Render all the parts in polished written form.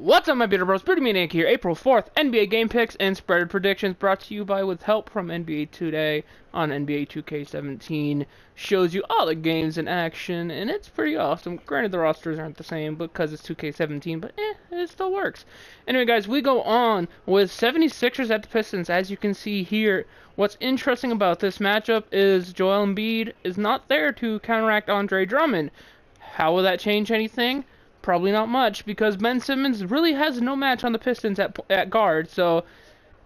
What's up, my beautiful bros? Maine-iac here. April 4th, NBA game picks and spread predictions brought to you with help from NBA Today on NBA 2K17. Shows you all the games in action, and it's pretty awesome. Granted, the rosters aren't the same because it's 2K17, but it still works. Anyway, guys, we go on with 76ers at the Pistons. As you can see here, what's interesting about this matchup is Joel Embiid is not there to counteract Andre Drummond. How will that change anything? Probably not much, because Ben Simmons really has no match on the Pistons at guard, so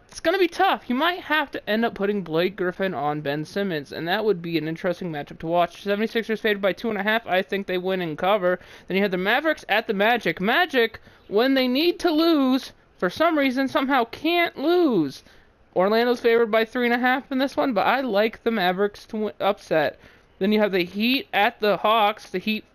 it's going to be tough. You might have to end up putting Blake Griffin on Ben Simmons, and that would be an interesting matchup to watch. 76ers favored by 2.5. I think they win and cover. Then you have the Mavericks at the Magic. Magic, when they need to lose, for some reason, somehow can't lose. Orlando's favored by 3.5 in this one, but I like the Mavericks to upset. Then you have the Heat at the Hawks. The Heat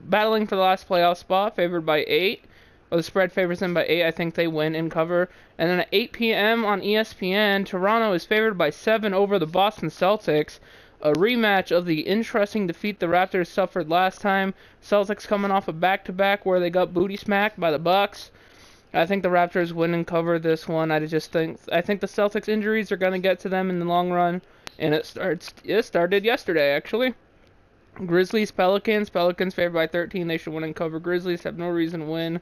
battling for the last playoff spot, favored by 8. Well, the spread favors them by 8. I think they win and cover. And then at 8 p.m. on ESPN, Toronto is favored by 7 over the Boston Celtics. A rematch of the interesting defeat the Raptors suffered last time. Celtics coming off a back-to-back where they got booty smacked by the Bucks. I think the Raptors win and cover this one. I think the Celtics injuries are going to get to them in the long run. And it started yesterday, actually. Grizzlies, Pelicans favored by 13. They should win and cover. Grizzlies have no reason to win. And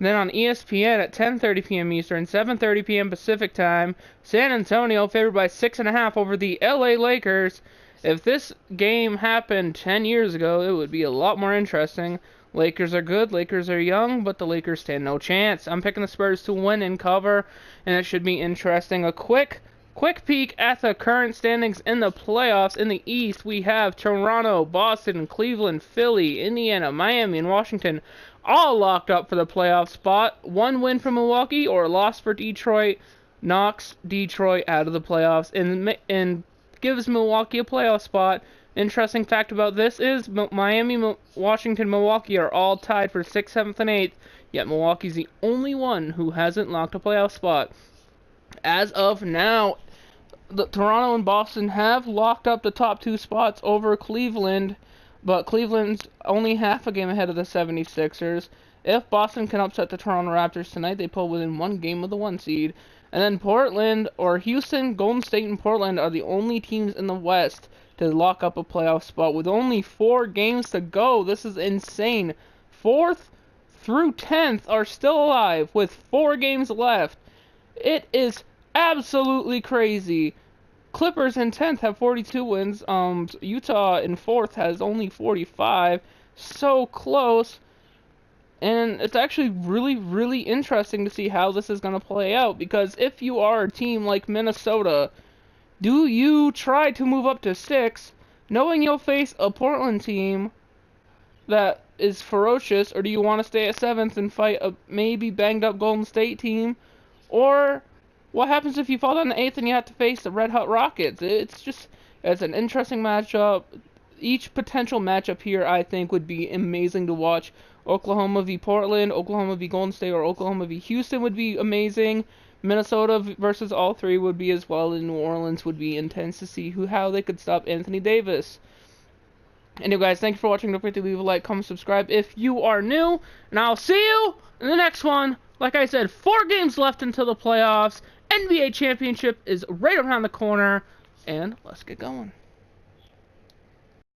then on ESPN at 10:30 p.m. Eastern, 7:30 p.m. Pacific time, San Antonio favored by 6.5 over the LA Lakers. If this game happened 10 years ago, it would be a lot more interesting. Lakers are good, Lakers are young, but the Lakers stand no chance. I'm picking the Spurs to win and cover, and it should be interesting. A quick peek at the current standings in the playoffs. In the East, we have Toronto, Boston, Cleveland, Philly, Indiana, Miami, and Washington all locked up for the playoff spot. One win for Milwaukee or a loss for Detroit knocks Detroit out of the playoffs and gives Milwaukee a playoff spot. Interesting fact about this is Miami, Washington, Milwaukee are all tied for 6th, 7th, and 8th, yet Milwaukee's the only one who hasn't locked a playoff spot. As of now, Toronto and Boston have locked up the top 2 spots over Cleveland, but Cleveland's only half a game ahead of the 76ers. If Boston can upset the Toronto Raptors tonight, they pull within 1 game of the 1 seed. And then Portland, or Houston, Golden State, and Portland are the only teams in the West to lock up a playoff spot with only 4 games to go. This is insane. 4th through 10th are still alive with 4 games left. It is absolutely crazy. Clippers in 10th have 42 wins. Utah in 4th has only 45. So close. And it's actually really, really interesting to see how this is going to play out. Because if you are a team like Minnesota, do you try to move up to 6, knowing you'll face a Portland team that is ferocious? Or do you want to stay at 7th and fight a maybe banged up Golden State team? Or what happens if you fall down to 8th and you have to face the Red Hot Rockets? It's an interesting matchup. Each potential matchup here, I think, would be amazing to watch. Oklahoma v. Portland, Oklahoma v. Golden State, or Oklahoma v. Houston would be amazing. Minnesota versus all 3 would be as well, and New Orleans would be intense to see how they could stop Anthony Davis. Anyway, guys, thank you for watching. Don't forget to leave a like, comment, subscribe if you are new, and I'll see you in the next one. Like I said, 4 games left until the playoffs. NBA championship is right around the corner, and let's get going.